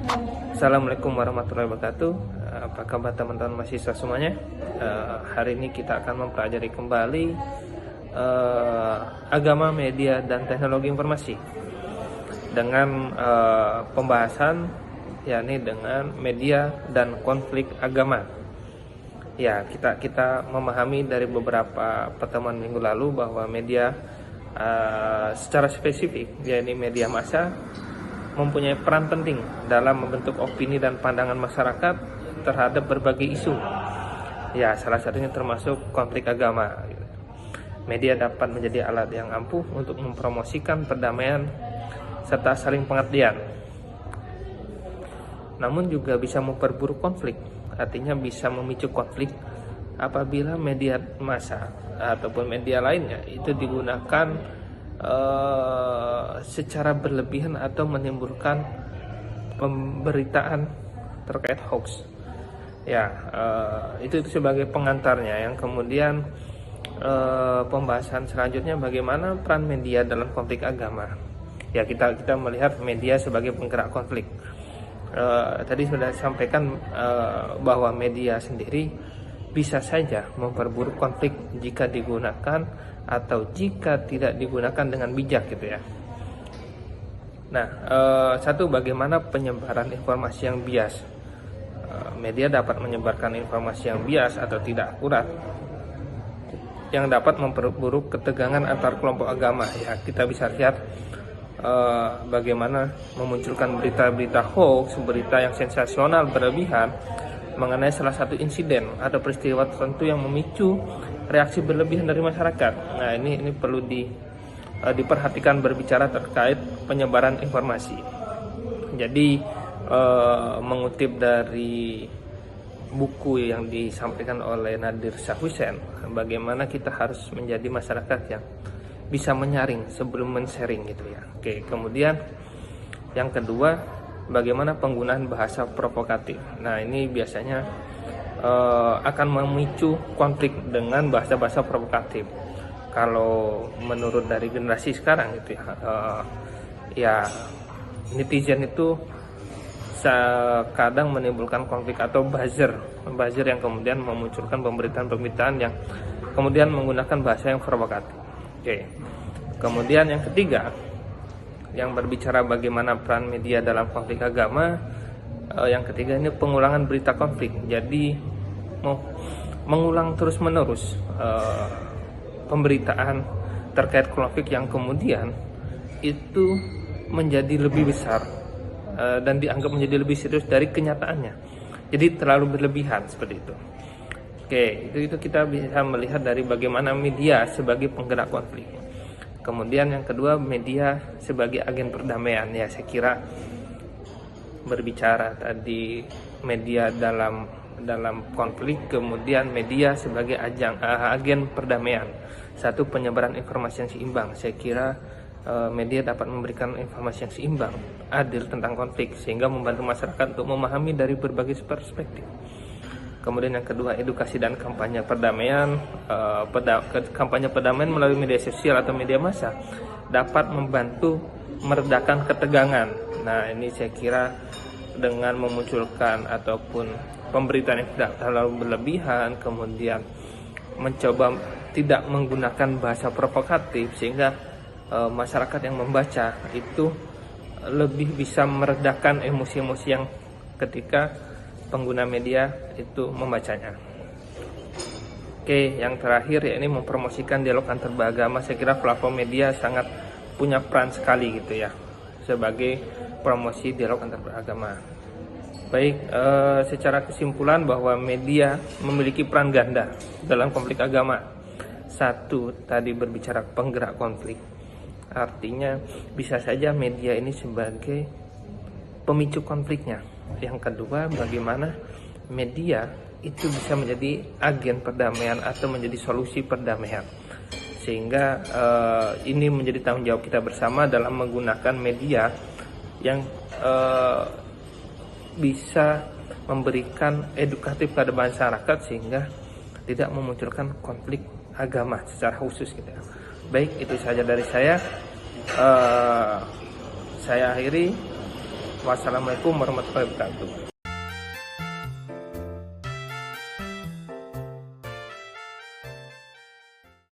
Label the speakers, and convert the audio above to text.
Speaker 1: Assalamualaikum warahmatullahi wabarakatuh. Apa kabar teman-teman mahasiswa semuanya? Hari ini kita akan mempelajari kembali agama, media, dan teknologi informasi dengan pembahasan yakni dengan media dan konflik agama. Ya, kita memahami dari beberapa pertemuan minggu lalu bahwa media secara spesifik yakni media massa mempunyai peran penting dalam membentuk opini dan pandangan masyarakat terhadap berbagai isu. Ya, salah satunya termasuk konflik agama. Media dapat menjadi alat yang ampuh untuk mempromosikan perdamaian serta saling pengertian. Namun juga bisa memperburuk konflik, artinya bisa memicu konflik apabila media massa ataupun media lainnya itu digunakan secara berlebihan atau menimbulkan pemberitaan terkait hoax. Ya, itu sebagai pengantarnya. Yang kemudian pembahasan selanjutnya bagaimana peran media dalam konflik agama. Ya, kita melihat media sebagai penggerak konflik. Tadi sudah disampaikan bahwa media sendiri bisa saja memperburuk konflik jika digunakan atau jika tidak digunakan dengan bijak gitu ya. Nah, satu, bagaimana penyebaran informasi yang bias. Media dapat menyebarkan informasi yang bias atau tidak akurat yang dapat memperburuk ketegangan antar kelompok agama. Ya, kita bisa lihat bagaimana memunculkan berita-berita hoax, berita yang sensasional berlebihan mengenai salah satu insiden atau peristiwa tertentu yang memicu reaksi berlebihan dari masyarakat. Nah, ini perlu diperhatikan berbicara terkait penyebaran informasi. Jadi mengutip dari buku yang disampaikan oleh Nadir Shah Hussein, bagaimana kita harus menjadi masyarakat yang bisa menyaring sebelum men-sharing gitu ya. Oke, kemudian yang kedua, bagaimana penggunaan bahasa provokatif. Nah, ini biasanya akan memicu konflik dengan bahasa-bahasa provokatif. Kalau menurut dari generasi sekarang gitu ya, ya netizen itu kadang menimbulkan konflik atau buzzer yang kemudian memunculkan pemberitaan-pemberitaan yang kemudian menggunakan bahasa yang provokatif. Oke. Kemudian yang ketiga, yang berbicara bagaimana peran media dalam konflik agama. Yang ketiga ini pengulangan berita konflik. Jadi mengulang terus-menerus pemberitaan terkait konflik yang kemudian itu menjadi lebih besar dan dianggap menjadi lebih serius dari kenyataannya. Jadi terlalu berlebihan seperti itu. Oke, itu kita bisa melihat dari bagaimana media sebagai penggerak konflik. Kemudian yang kedua, media sebagai agen perdamaian. Ya, saya kira berbicara tadi media dalam konflik, kemudian media sebagai agen perdamaian. Satu, penyebaran informasi yang seimbang. Saya kira media dapat memberikan informasi yang seimbang, adil tentang konflik, sehingga membantu masyarakat untuk memahami dari berbagai perspektif. Kemudian yang kedua, edukasi dan kampanye perdamaian. Kampanye perdamaian melalui media sosial atau media massa dapat membantu meredakan ketegangan. Nah, ini saya kira dengan memunculkan ataupun pemberitaan yang tidak terlalu berlebihan, kemudian mencoba tidak menggunakan bahasa provokatif, sehingga masyarakat yang membaca itu lebih bisa meredakan emosi-emosi yang ketika pengguna media itu membacanya. Oke, yang terakhir ya, ini mempromosikan dialog antar beragama. Saya kira platform media sangat punya peran sekali gitu ya sebagai promosi dialog antar beragama. Baik, secara kesimpulan bahwa media memiliki peran ganda dalam konflik agama. Satu, tadi berbicara penggerak konflik. Artinya bisa saja media ini sebagai pemicu konfliknya. Yang kedua, bagaimana media itu bisa menjadi agen perdamaian atau menjadi solusi perdamaian. Sehingga ini menjadi tanggung jawab kita bersama dalam menggunakan media yang bisa memberikan edukatif pada masyarakat sehingga tidak memunculkan konflik agama secara khusus gitu ya. Baik, itu saja dari saya. Saya akhiri. Wassalamualaikum warahmatullahi wabarakatuh.